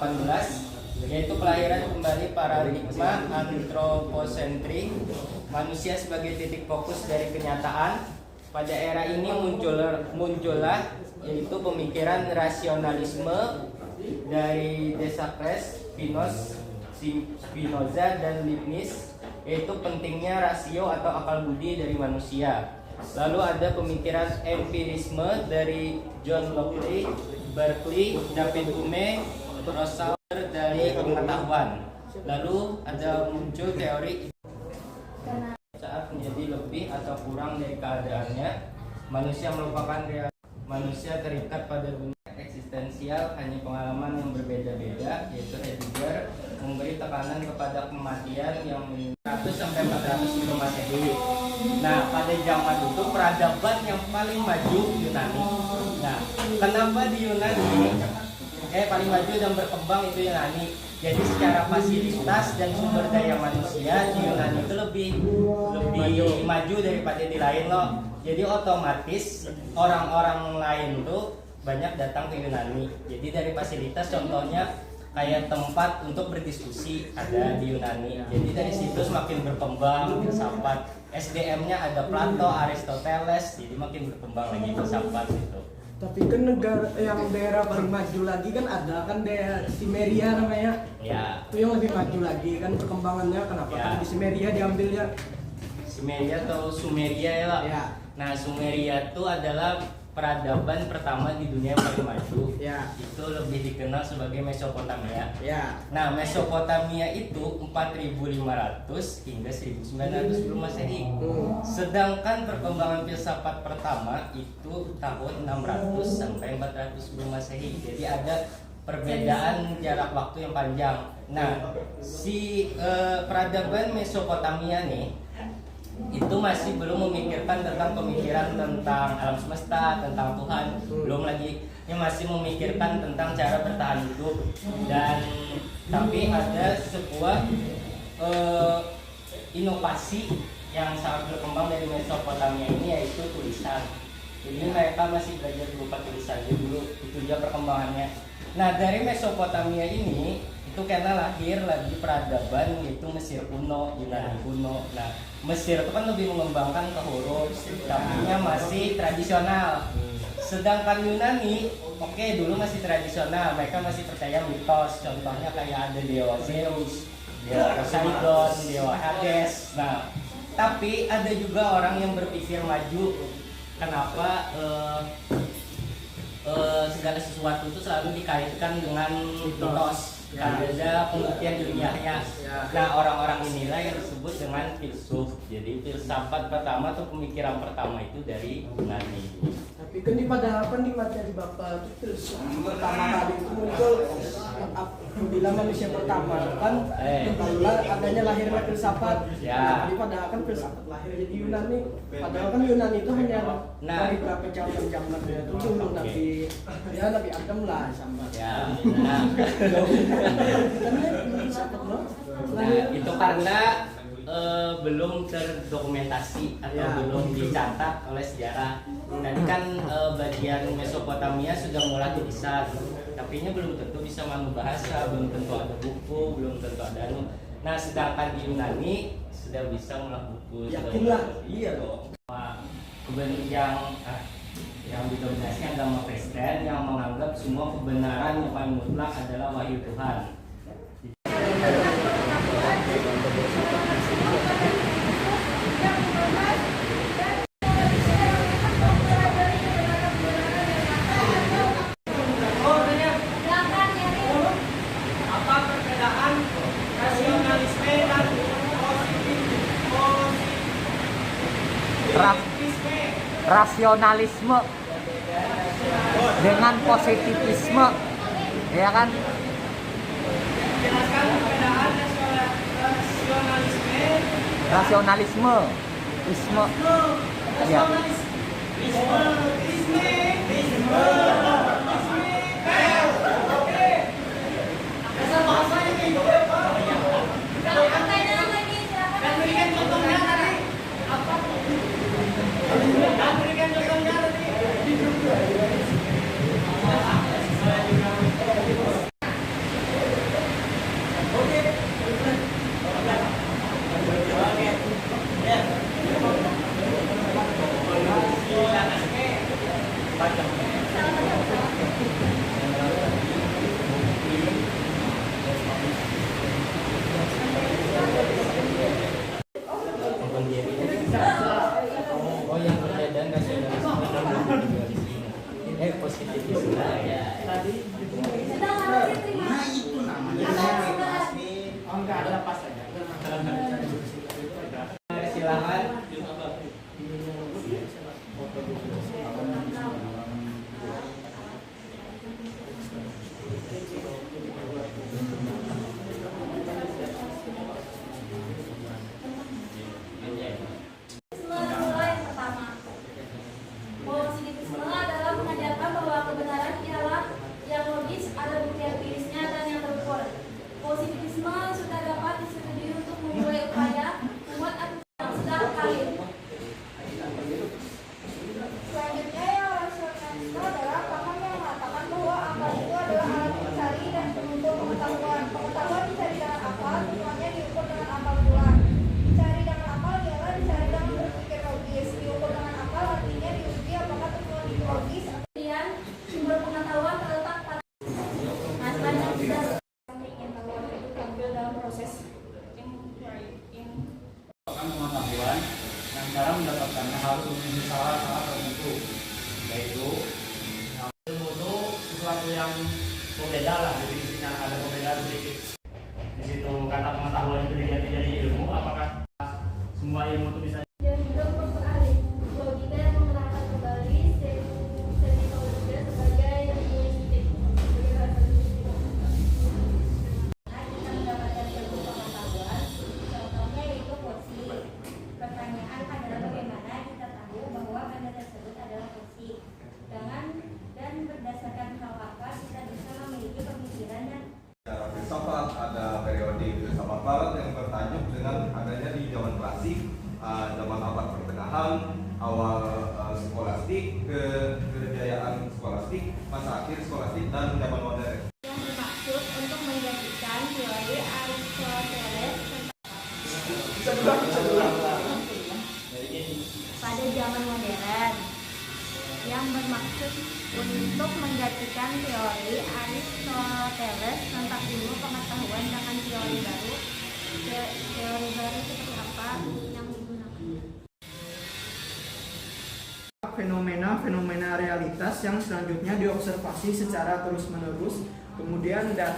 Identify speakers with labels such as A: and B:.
A: 18, yaitu kelahiran kembali paradigma antroposentrik, manusia sebagai titik fokus dari kenyataan. Pada era ini muncullah yaitu pemikiran rasionalisme dari Descartes, Spinoza, dan Leibniz, yaitu pentingnya rasio atau akal budi dari manusia. Lalu ada pemikiran empirisme dari John Locke, Berkeley, David Hume, Rousseau dari pengetahuan. Lalu ada muncul teori saat menjadi lebih atau kurang dari keadaannya, manusia merupakan manusia terikat pada dunia eksistensial, hanya pengalaman yang berbeda-beda, yaitu Heidegger memberi tekanan kepada kematian yang 100 sampai 400 sebelum Masehi. Nah, pada zaman itu peradaban yang paling maju Yunani. Nah, kenapa di Yunani paling maju dan berkembang itu Yunani? Jadi secara fasilitas dan sumber daya manusia di Yunani itu lebih maju daripada di lain loh. Jadi otomatis orang-orang lain tuh banyak datang ke Yunani. Jadi dari fasilitas contohnya kayak tempat untuk berdiskusi ada di Yunani. Jadi dari situ semakin berkembang filsafat. SDM-nya ada Plato, Aristoteles, jadi makin berkembang lagi filsafat gitu.
B: Tapi kan negara yang daerah paling maju lagi kan ada kan daerah Simeria namanya.
A: Ya.
B: Itu yang lebih maju lagi kan perkembangannya. Kenapa
A: Ya.
B: kan di Simeria diambilnya?
A: Simeria atau Sumeria ya lah.
B: Ya.
A: Nah, Sumeria itu adalah peradaban pertama di dunia yang paling maju.
B: Ya.
A: Itu lebih dikenal sebagai Mesopotamia.
B: Ya.
A: Nah, Mesopotamia itu 4500 hingga 1900 sebelum Masehi. Sedangkan perkembangan filsafat pertama itu tahun 600 sampai 400 sebelum Masehi. Jadi ada perbedaan jarak waktu yang panjang. Nah, si peradaban Mesopotamia nih itu masih belum memikirkan tentang pemikiran tentang alam semesta, tentang Tuhan, belum lagi. Ini masih memikirkan tentang cara bertahan hidup. Dan tapi ada sebuah inovasi yang sangat berkembang dari Mesopotamia ini, yaitu tulisan. Jadi mereka masih belajar berupa tulisan dulu, itu dia perkembangannya. Nah, dari Mesopotamia ini itu karena lahir lagi peradaban, yaitu Mesir kuno, Yunani kuno. Nah, Mesir itu kan lebih mengembangkan ke huruf, tapi masih tradisional. Sedangkan Yunani, dulu masih tradisional, mereka masih percaya mitos. Contohnya kayak ada dewa Zeus, dewa Poseidon, dewa Hades. Nah, tapi ada juga orang yang berpikir maju. Kenapa segala sesuatu itu selalu dikaitkan dengan mitos? Karena ada pembuktian ilmiahnya. Nah, orang-orang inilah yang disebut dengan filsuf. Jadi filsafat pertama atau pemikiran pertama itu dari Yunani.
B: Tapi kan di materi Bapak itu filsuf pertama kali itu muncul bila manusia pertama kan adanya lahirnya filsafat.
A: Ya.
B: Jadi padahal kan filsafat lahir jadi Yunani. Padahal kan Yunani itu hanya dari berapa jam itu dulu Nabi Adam lah sama.
A: Ya. Nah, itu karena belum terdokumentasi atau belum dicatat oleh sejarah. Tadi kan bagian Mesopotamia sudah mulai tulisan, tapi ini belum tentu bisa mengubah bahasa, belum tentu ada buku, belum tentu ada Nah, sedangkan di Yunani sudah bisa mengolah buku.
B: Yakinlah.
A: Iya dong. Yang didominasi agama Kristen yang menganggap semua kebenaran yang paling mutlak adalah wahyu Tuhan. Apa perbedaan rasionalisme dan
C: rasionalisme dengan positivisme, ya kan?
A: Jelaskan perbedaan
C: Rasionalisme, ya.
D: untuk menggantikan teori Aristoteles tentang ilmu pengetahuan dengan teori baru. Teori baru seperti apa yang digunakan?
B: Fenomena-fenomena realitas yang selanjutnya diobservasi secara terus-menerus, kemudian data